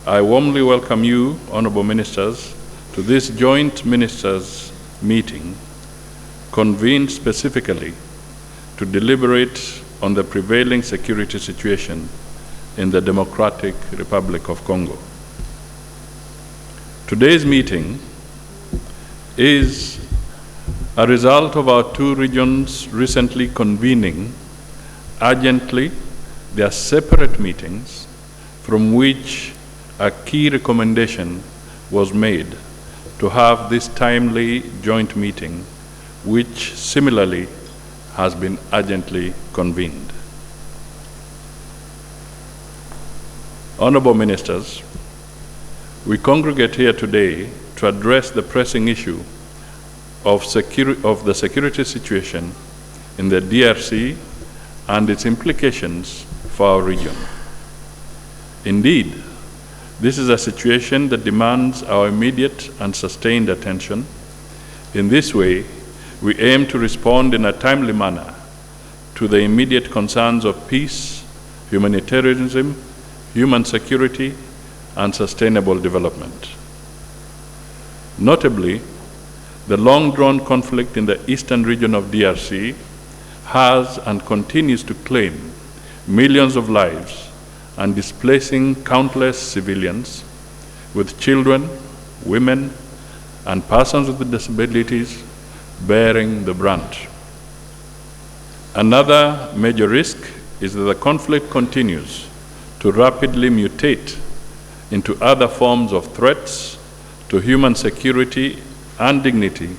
I warmly welcome you, Honorable Ministers, to this joint Ministers meeting convened specifically to deliberate on the prevailing security situation in the Democratic Republic of Congo. Today's meeting is a result of our two regions recently convening urgently their separate meetings, from which a key recommendation was made to have this timely joint meeting, which similarly has been urgently convened. Honorable Ministers, we congregate here today to address the pressing issue of the security situation in the DRC and its implications for our region. Indeed, this is a situation that demands our immediate and sustained attention. In this way, we aim to respond in a timely manner to the immediate concerns of peace, humanitarianism, human security, and sustainable development. Notably, the long-drawn conflict in the eastern region of DRC has and continues to claim millions of lives and displacing countless civilians, with children, women, and persons with disabilities bearing the brunt. Another major risk is that the conflict continues to rapidly mutate into other forms of threats to human security and dignity,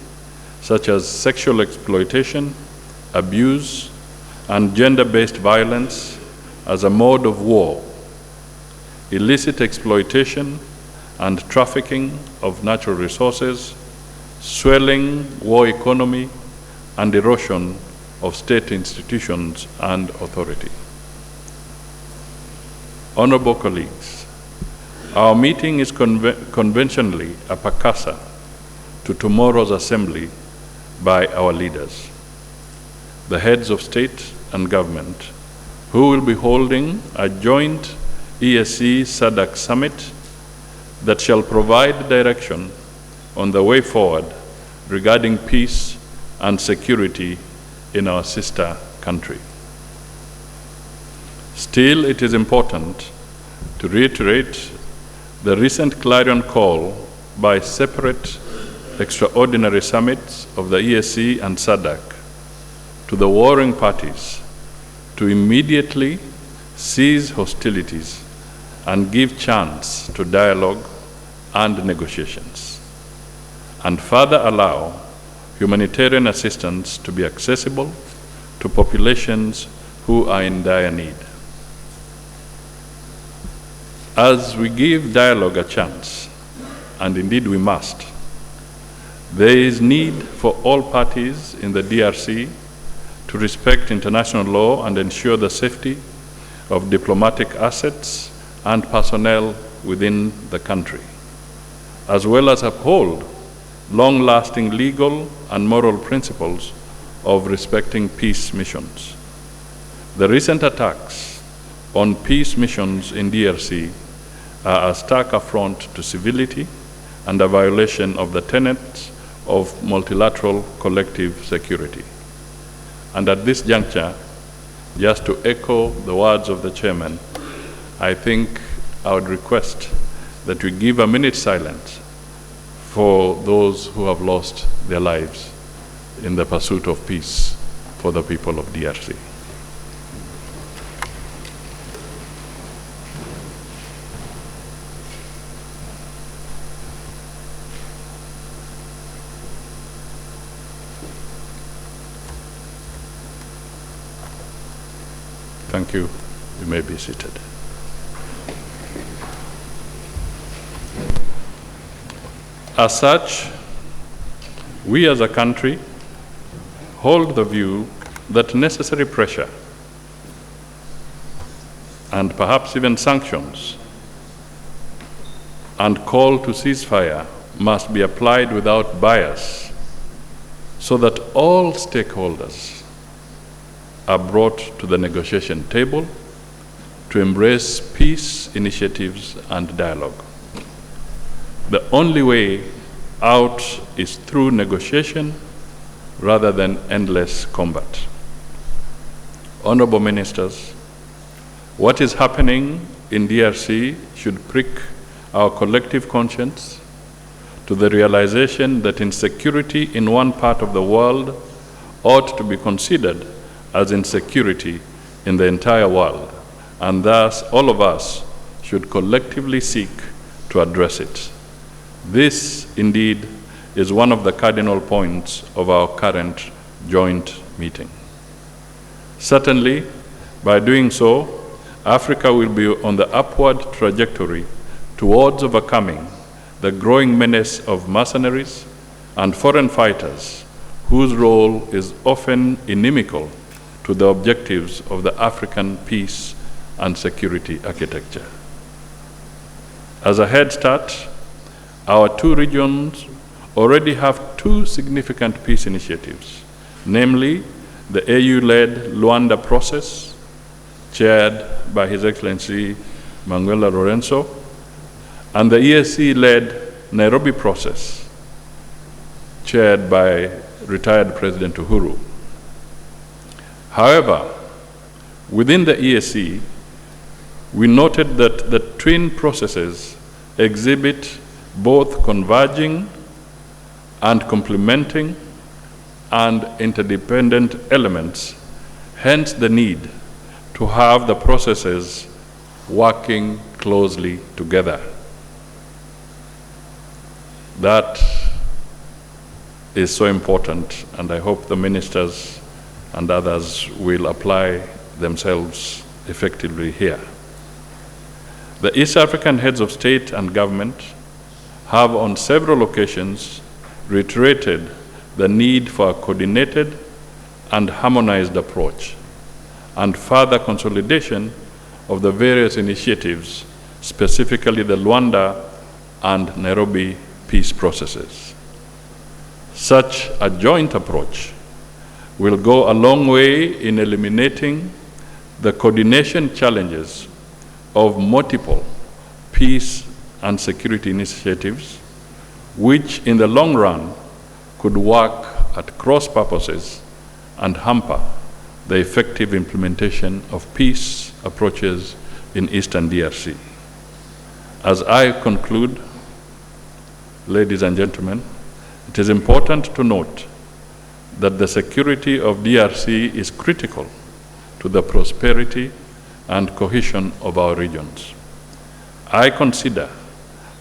such as sexual exploitation, abuse, and gender-based violence as a mode of war, illicit exploitation and trafficking of natural resources, swelling war economy, and erosion of state institutions and authority. Honorable colleagues, our meeting is conventionally a precursor to tomorrow's assembly by our leaders, the heads of state and government, who will be holding a joint EAC-SADC summit that shall provide direction on the way forward regarding peace and security in our sister country. Still, it is important to reiterate the recent clarion call by separate extraordinary summits of the EAC and SADC to the warring parties to immediately cease hostilities and give chance to dialogue and negotiations, and further allow humanitarian assistance to be accessible to populations who are in dire need. As we give dialogue a chance, and indeed we must, there is need for all parties in the DRC to respect international law and ensure the safety of diplomatic assets and personnel within the country, as well as uphold long-lasting legal and moral principles of respecting peace missions. The recent attacks on peace missions in DRC are a stark affront to civility and a violation of the tenets of multilateral collective security. And at this juncture, just to echo the words of the chairman, I think I would request that we give a minute's silence for those who have lost their lives in the pursuit of peace for the people of DRC. Thank you. You may be seated. As such, we as a country hold the view that necessary pressure and perhaps even sanctions and call to ceasefire must be applied without bias so that all stakeholders are brought to the negotiation table to embrace peace initiatives and dialogue. The only way out is through negotiation rather than endless combat. Honorable Ministers, what is happening in DRC should prick our collective conscience to the realization that insecurity in one part of the world ought to be considered as insecurity in the entire world, and thus all of us should collectively seek to address it. This, indeed, is one of the cardinal points of our current joint meeting. Certainly, by doing so, Africa will be on the upward trajectory towards overcoming the growing menace of mercenaries and foreign fighters, whose role is often inimical to the objectives of the African peace and security architecture. As a head start, our two regions already have two significant peace initiatives, namely the AU-led Luanda process, chaired by His Excellency Manuela Lorenzo, and the EAC-led Nairobi process, chaired by retired President Uhuru. However, within the EAC, we noted that the twin processes exhibit both converging and complementing and interdependent elements, hence the need to have the processes working closely together. That is so important, and I hope the ministers and others will apply themselves effectively here. The East African heads of state and government have on several occasions reiterated the need for a coordinated and harmonized approach and further consolidation of the various initiatives, specifically the Luanda and Nairobi peace processes. Such a joint approach will go a long way in eliminating the coordination challenges of multiple peace and security initiatives, which in the long run could work at cross purposes and hamper the effective implementation of peace approaches in Eastern DRC. As I conclude, ladies and gentlemen, it is important to note that the security of DRC is critical to the prosperity and cohesion of our regions. I consider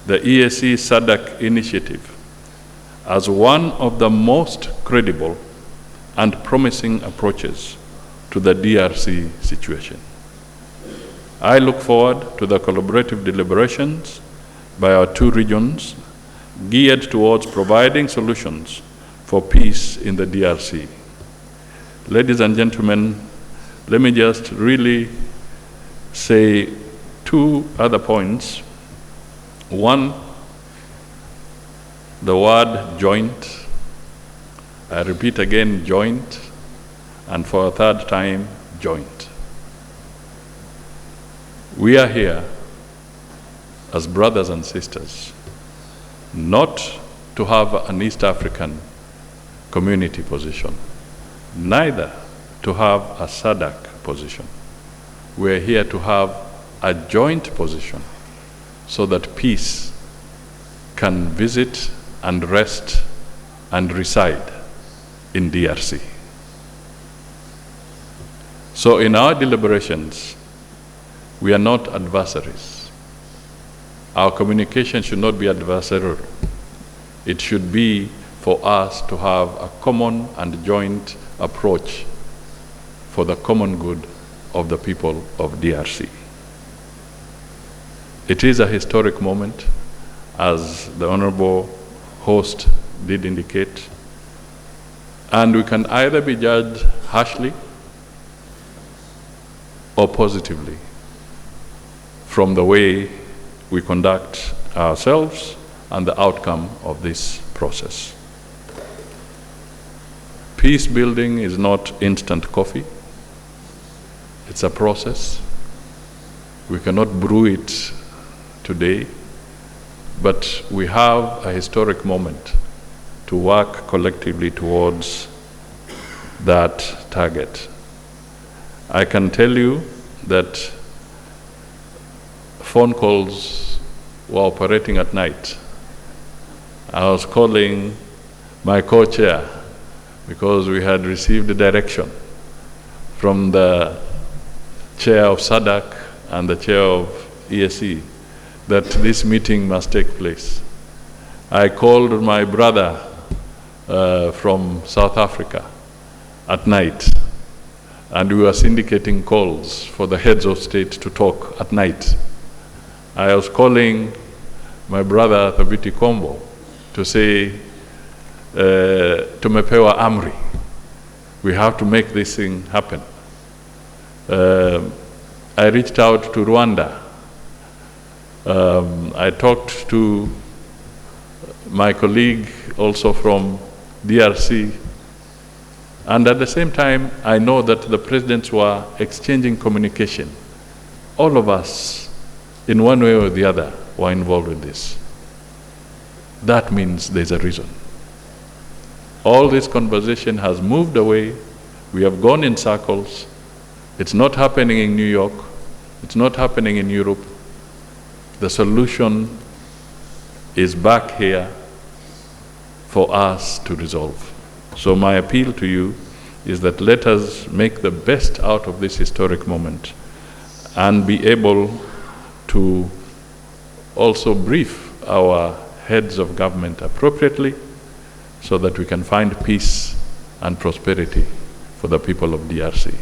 the EAC-SADC initiative as one of the most credible and promising approaches to the DRC situation. I look forward to the collaborative deliberations by our two regions geared towards providing solutions for peace in the DRC. Ladies and gentlemen, let me just really say two other points. One, the word joint. I repeat again, joint, and for a third time, joint. We are here as brothers and sisters, not to have an East African community position, neither to have a SADC position. We're here to have a joint position so that peace can visit and rest and reside in DRC. So in our deliberations, we are not adversaries. Our communication should not be adversarial. It should be for us to have a common and joint approach for the common good of the people of DRC. It is a historic moment, as the Honorable Host did indicate, and we can either be judged harshly or positively from the way we conduct ourselves and the outcome of this process. Peace building is not instant coffee. It's a process. We cannot brew it today, but we have a historic moment to work collectively towards that target. I can tell you that phone calls were operating at night. I was calling my co-chair because we had received a direction from the chair of SADC and the chair of EAC that this meeting must take place. I called my brother from South Africa at night, and we were syndicating calls for the heads of state to talk at night. I was calling my brother Thabiti Kombo to say, tumepewa amri, we have to make this thing happen. I reached out to Rwanda. I talked to my colleague also from DRC. And at the same time, I know that the presidents were exchanging communication. All of us, in one way or the other, were involved in this. That means there's a reason. All this conversation has moved away. We have gone in circles. It's not happening in New York. It's not happening in Europe. The solution is back here for us to resolve. So my appeal to you is that let us make the best out of this historic moment and be able to also brief our heads of government appropriately so that we can find peace and prosperity for the people of DRC.